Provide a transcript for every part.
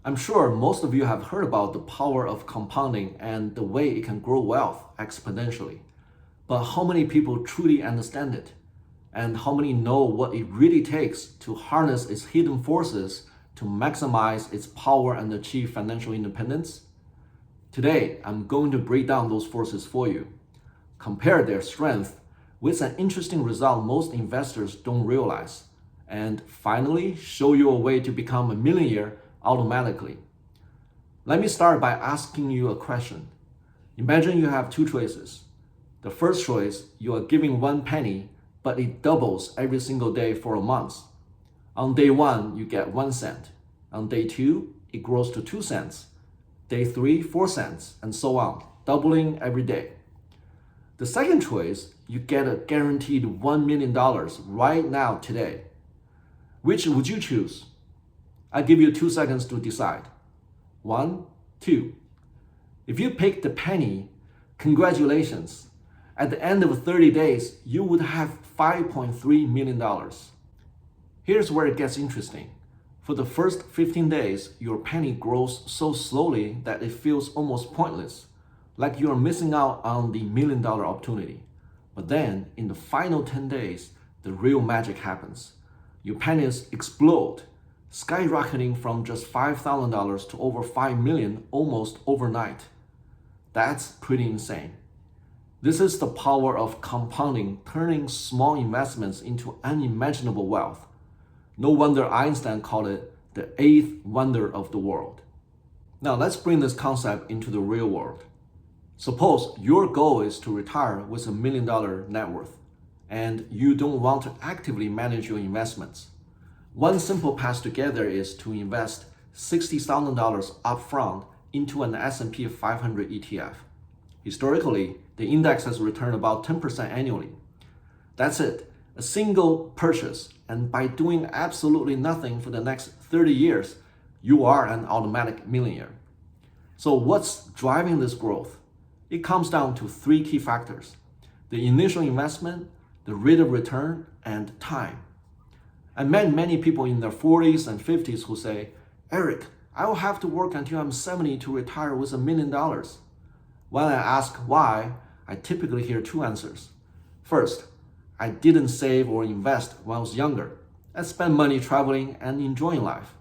I'm sure most of you have heard about the power of compounding and the way it can grow wealth exponentially. But how many people truly understand it? And how many know what it really takes to harness its hidden forces to maximize its power and achieve financial independence? Today, I'm going to break down those forces for you, compare their strength with an interesting result most investors don't realize, and finally show you a way to become a millionaire automatically. Let me start by asking you a question. Imagine you have two choices. The first choice, you are giving 1 penny, but it doubles every single day for a month. On day 1, you get 1 cent. On day 2, it grows to 2 cents. Day 3, 4 cents, and so on, doubling every day. The second choice, you get a guaranteed $1 million right now today. Which would you choose? I give you 2 seconds to decide. 1, 2. If you pick the penny, congratulations. At the end of 30 days, you would have $5.3 million. Here's where it gets interesting. For the first 15 days, your penny grows so slowly that it feels almost pointless, like you're missing out on the $1 million opportunity. But then, in the final 10 days, the real magic happens. Your pennies explode, skyrocketing from just $5,000 to over $5 million almost overnight. That's pretty insane. This is the power of compounding, turning small investments into unimaginable wealth. No wonder Einstein called it the eighth wonder of the world. Now let's bring this concept into the real world. Suppose your goal is to retire with $1 million net worth, and you don't want to actively manage your investments. One simple path to get there is to invest $60,000 upfront into an S&P 500 ETF. Historically, the index has returned about 10% annually. That's it, a single purchase, and by doing absolutely nothing for the next 30 years, you are an automatic millionaire. So what's driving this growth? It comes down to 3 key factors: the initial investment, the rate of return, and time. I met many people in their 40s and 50s who say, "Eric, I will have to work until I'm 70 to retire with $1 million. When I ask why, I typically hear 2 answers. First, I didn't save or invest when I was younger. I spent money traveling and enjoying life.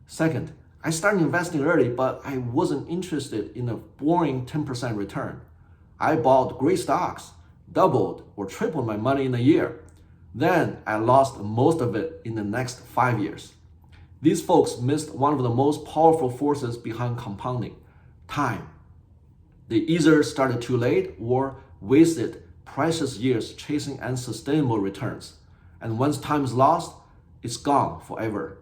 Second, I started investing early, but I wasn't interested in a boring 10% return. I bought great stocks, doubled or tripled my money in a year. Then I lost most of it in the next 5 years. These folks missed one of the most powerful forces behind compounding: time. They either started too late or wasted precious years chasing unsustainable returns. And once time is lost, it's gone forever.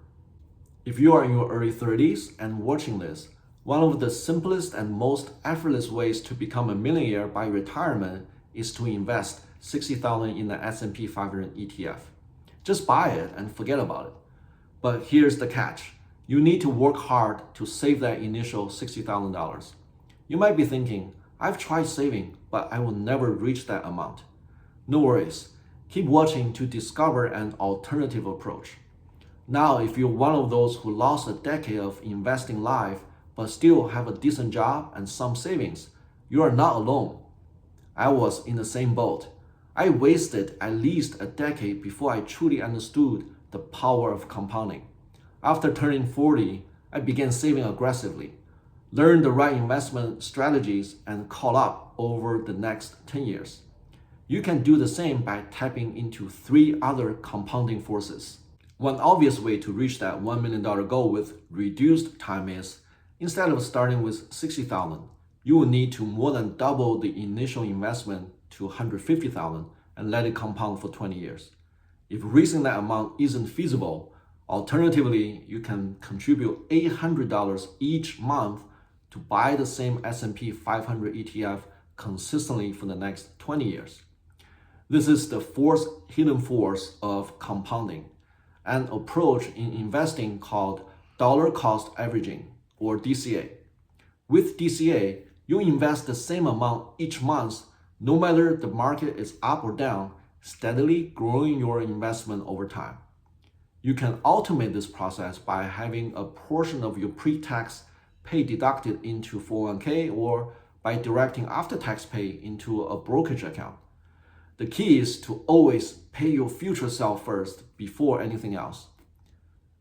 If you are in your early 30s and watching this, one of the simplest and most effortless ways to become a millionaire by retirement is to invest $60,000 in the S&P 500 ETF. Just buy it and forget about it. But here's the catch. You need to work hard to save that initial $60,000. You might be thinking, I've tried saving, but I will never reach that amount. No worries. Keep watching to discover an alternative approach. Now, if you're one of those who lost a decade of investing life, but still have a decent job and some savings, you are not alone. I was in the same boat. I wasted at least a decade before I truly understood the power of compounding. After turning 40, I began saving aggressively, learned the right investment strategies, and caught up over the next 10 years. You can do the same by tapping into 3 other compounding forces. One obvious way to reach that $1 million goal with reduced time is, instead of starting with $60,000, you will need to more than double the initial investment to $150,000 and let it compound for 20 years. If raising that amount isn't feasible, alternatively, you can contribute $800 each month to buy the same S&P 500 ETF consistently for the next 20 years. This is the fourth hidden force of compounding, an approach in investing called dollar cost averaging, or DCA. With DCA, you invest the same amount each month, no matter the market is up or down, steadily growing your investment over time. You can automate this process by having a portion of your pre-tax pay deducted into 401k or by directing after-tax pay into a brokerage account. The key is to always pay your future self first before anything else.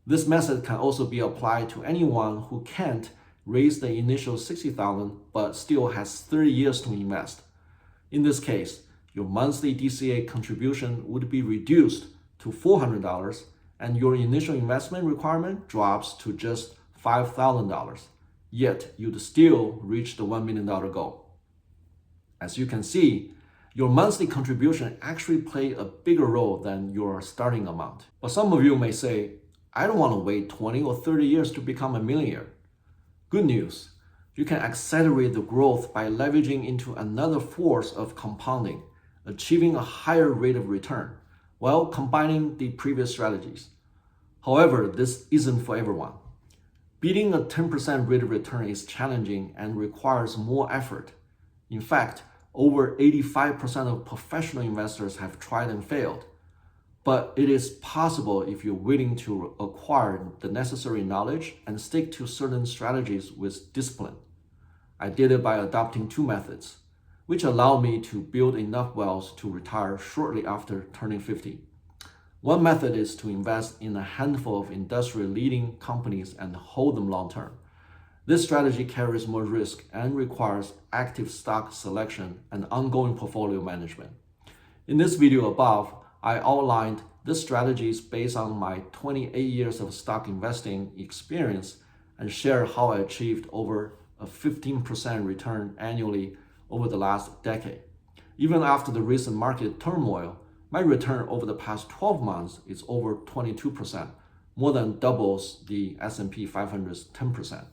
This method can also be applied to anyone who can't raise the initial $60,000 but still has 30 years to invest. In this case, your monthly DCA contribution would be reduced to $400 and your initial investment requirement drops to just $5,000. Yet you'd still reach the $1 million goal. As you can see, your monthly contribution actually plays a bigger role than your starting amount. But some of you may say, I don't want to wait 20 or 30 years to become a millionaire. Good news, you can accelerate the growth by leveraging into another force of compounding, achieving a higher rate of return, while combining the previous strategies. However, this isn't for everyone. Beating a 10% rate of return is challenging and requires more effort. In fact, over 85% of professional investors have tried and failed. But it is possible if you're willing to acquire the necessary knowledge and stick to certain strategies with discipline. I did it by adopting two methods, which allow me to build enough wealth to retire shortly after turning 50. One method is to invest in a handful of industry-leading companies and hold them long-term. This strategy carries more risk and requires active stock selection and ongoing portfolio management. In this video above, I outlined the strategies based on my 28 years of stock investing experience and share how I achieved over a 15% return annually over the last decade. Even after the recent market turmoil, my return over the past 12 months is over 22%, more than doubles the S&P 500's 10%.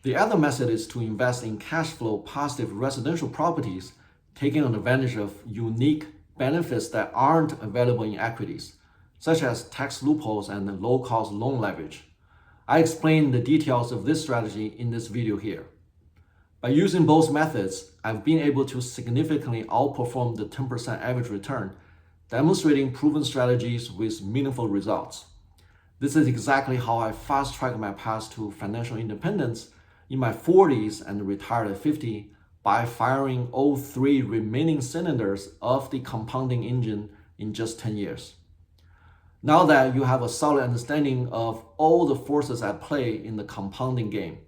The other method is to invest in cash flow positive residential properties, taking advantage of unique benefits that aren't available in equities, such as tax loopholes and low-cost loan leverage. I explain the details of this strategy in this video here. By using both methods, I've been able to significantly outperform the 10% average return, demonstrating proven strategies with meaningful results. This is exactly how I fast-tracked my path to financial independence in my 40s and retired at 50 by firing all three remaining cylinders of the compounding engine in just 10 years. Now that you have a solid understanding of all the forces at play in the compounding game,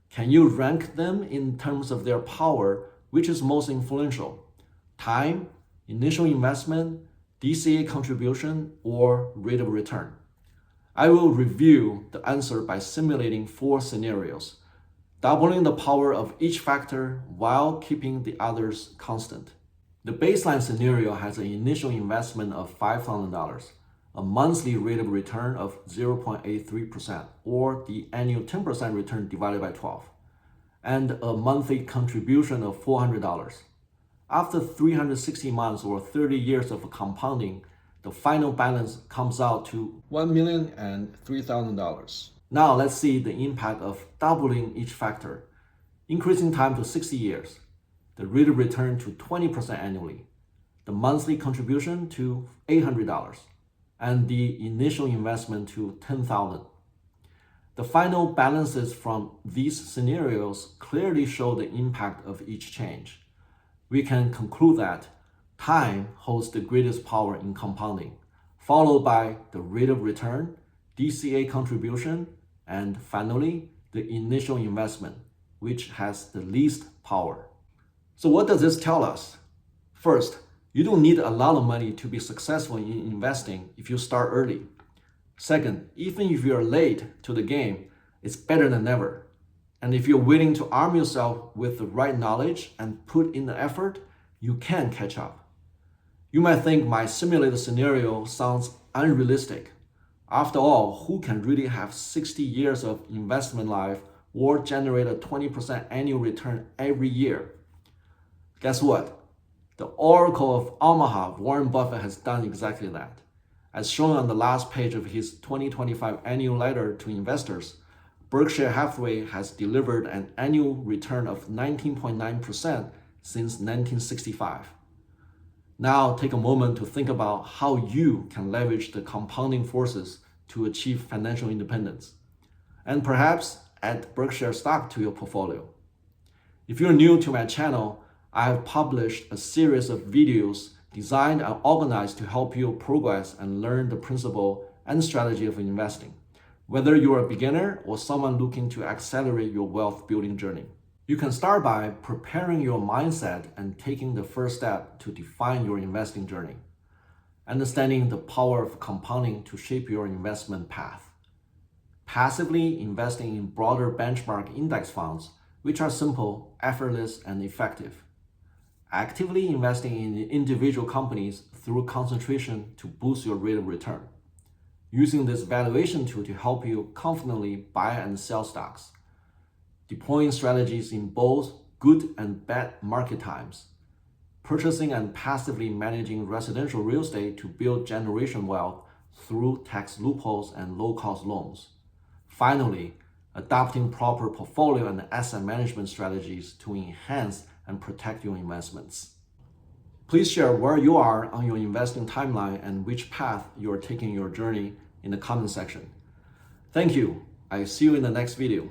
can you rank them in terms of their power, which is most influential? Time, initial investment, DCA contribution, or rate of return? I will review the answer by simulating 4 scenarios, doubling the power of each factor while keeping the others constant. The baseline scenario has an initial investment of $5,000, a monthly rate of return of 0.83%, or the annual 10% return divided by 12, and a monthly contribution of $400. After 360 months or 30 years of compounding, the final balance comes out to $1,003,000. Now let's see the impact of doubling each factor, increasing time to 60 years, the rate of return to 20% annually, the monthly contribution to $800, and the initial investment to $10,000. The final balances from these scenarios clearly show the impact of each change. We can conclude that time holds the greatest power in compounding, followed by the rate of return, DCA contribution, and finally, the initial investment, which has the least power. So what does this tell us? First, you don't need a lot of money to be successful in investing if you start early. Second, even if you're late to the game, it's better than never. And if you're willing to arm yourself with the right knowledge and put in the effort, you can catch up. You might think my simulated scenario sounds unrealistic. After all, who can really have 60 years of investment life or generate a 20% annual return every year? Guess what? The Oracle of Omaha, Warren Buffett, has done exactly that. As shown on the last page of his 2025 annual letter to investors, Berkshire Hathaway has delivered an annual return of 19.9% since 1965. Now take a moment to think about how you can leverage the compounding forces to achieve financial independence. And perhaps add Berkshire stock to your portfolio. If you're new to my channel, I have published a series of videos designed and organized to help you progress and learn the principle and strategy of investing, whether you're a beginner or someone looking to accelerate your wealth building journey. You can start by preparing your mindset and taking the first step to define your investing journey, understanding the power of compounding to shape your investment path. Passively investing in broader benchmark index funds, which are simple, effortless, and effective. Actively investing in individual companies through concentration to boost your rate of return. Using this valuation tool to help you confidently buy and sell stocks. Deploying strategies in both good and bad market times. Purchasing and passively managing residential real estate to build generation wealth through tax loopholes and low-cost loans. Finally, adopting proper portfolio and asset management strategies to enhance and protect your investments. Please share where you are on your investing timeline and which path you are taking your journey in the comment section. Thank you. I see you in the next video.